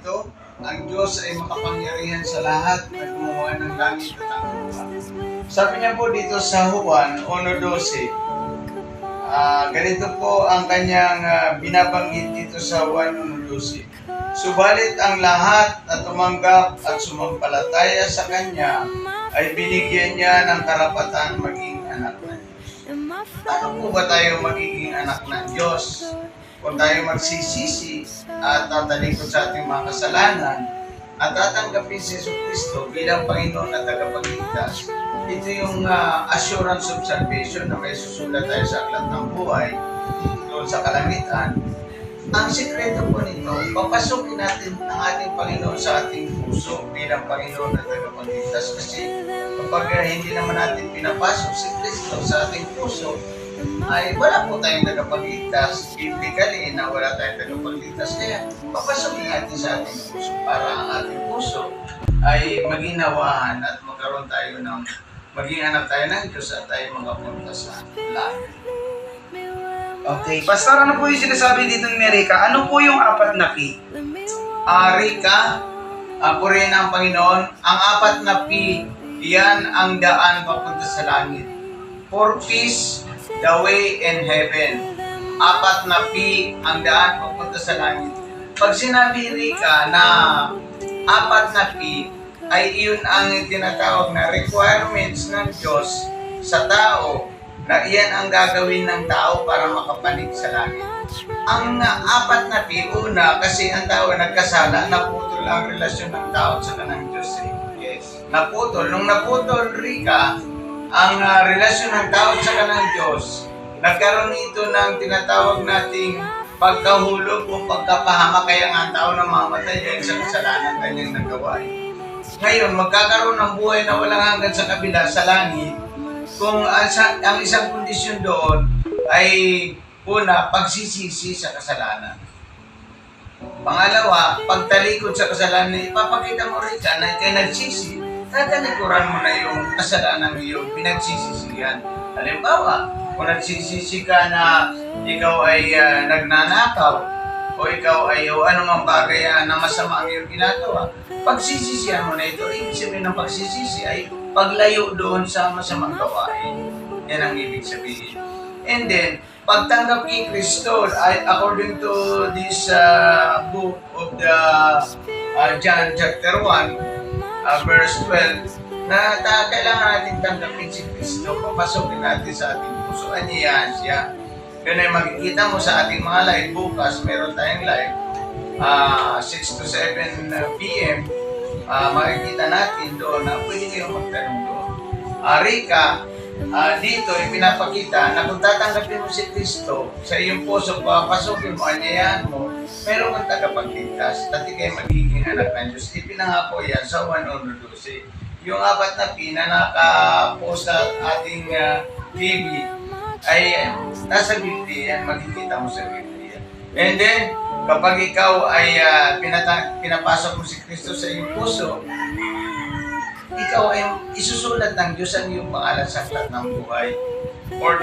ito, ang Diyos ay makapangyarihan sa lahat na gumawa ng langit at ang lupa. Sabi niya po dito sa Juan 1:12, ganito po ang kanyang binabanggit dito sa Juan 1:12. Subalit ang lahat na tumanggap at sumampalataya sa Kanya ay binigyan niya ng karapatan maging anak ng Diyos. Paano po ba tayo magiging anak ng Diyos? Kung tayo magsisisi at tatalikod sa ating mga kasalanan at tatanggapin si Jesucristo bilang Panginoon at tagapagligtas, ito yung assurance of salvation na may susulat tayo sa aklat ng buhay doon sa kalangitan. Ang sikreto po nito, papasukin natin ang ating Panginoon sa ating puso bilang Panginoon at tagapagligtas. Kasi kapag hindi naman natin pinapasok si Kristo sa ating puso, ay wala po tayong tagapagligtas. Biblically na wala tayong tagapagligtas. Kaya papasukin natin sa ating puso para ang ating puso ay maginawahan at magkaroon tayo ng maging anak tayo ng Diyos at tayo magapunta sa langit. Okay. Pastor, ano po yung sinasabi dito ni Rika? Ano po yung apat na P? Rika, purihin ang Panginoon. Ang apat na P, yan ang daan papunta sa langit. For peace, the way in heaven. Apat na P, ang daan papunta sa langit. Pag sinabi, Rika, na apat na P, ay iyon ang tinatawag na requirements ng Diyos sa tao, na iyan ang gagawin ng tao para makapanig sa langit. Ang apat na P, una, kasi ang tao nagkasala, naputol ang relasyon ng tao sa kanang Diyos. Yes. Naputol. Nung naputol, Rika, ang relasyon ng tao sa kanang Diyos, nagkaroon ito ng tinatawag nating pagkahulog o pagkapahama, kaya nga ang tao namamatay dahil sa kasalanan kanyang nagawa. Ngayon, magkakaroon ng buhay na walang hanggan sa kabila, sa langit, kung ang isang kondisyon doon ay una, pagsisisi sa kasalanan. Pangalawa, pagtalikod sa kasalanan, ipapakita mo rin ka na ikay nagsisi, tatalikuran mo na yung kasalanan yung pinagsisisihan. Halimbawa, kung nagsisisi ka na ikaw ay nagnanakaw, o ikaw ay anumang bagay na masama ang iyong ginagawa, pagsisisihan mo na ito. Ibig sabihin ng pagsisisi ay paglayo doon sa masamang gawain. Yan ang ibig sabihin. And then, pagtanggap kay Kristo, according to this book of the John chapter 1, verse 12, na kailangan natin tanggapin si Kristo, papasukin natin sa ating puso. Aniyan siya. Yun ay makikita mo sa ating mga live bukas. Meron tayong live 6 to 7 p.m. Makikita natin doon na pwede kayong magtanong doon. Rika, dito ipinapakita na kung tatanggapin mo si Kristo sa iyong puso, papasukin mo, anyayahan mo, meron kang tagapagligtas at ikay magiging anak ng Diyos. Ipinangako yan sa 1:12. Yung apat na P na nakapost sa ating TV ay nasa Biblia yan, makikita mo sa Biblia. And then, kapag ikaw ay pinapasok mo si Kristo sa iyong puso, ikaw ay isusulat ng Diyos ang iyong pangalan sa aklat ng buhay or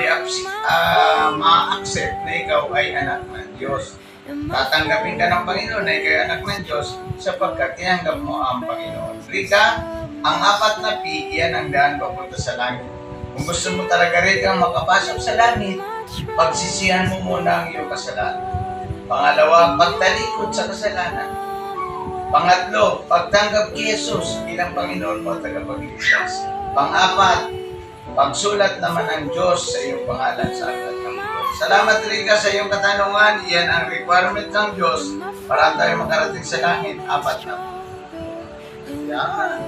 ma-accept na ikaw ay anak ng Diyos. Tatanggapin ka ng Panginoon na ikaw ay anak ng Diyos sapagkat tinanggap mo ang Panginoon. Rika, ang apat na P, yan ang daan papunta sa langit. Kung gusto mo talaga rin kang makapasok sa langit, pagsisihan mo muna ang iyong kasalanan. Pangalawa, pagtalikod sa kasalanan. Pangatlo, pagtanggap kay Jesus bilang Panginoon mo at tagapagligtas. Pang-apat, pagsulat naman ng Diyos sa iyong pangalan sa aklat ng buhay. Salamat, Rika, sa iyong katanungan. Iyan ang requirement ng Diyos para tayo makarating sa langit. Apat na. Yan.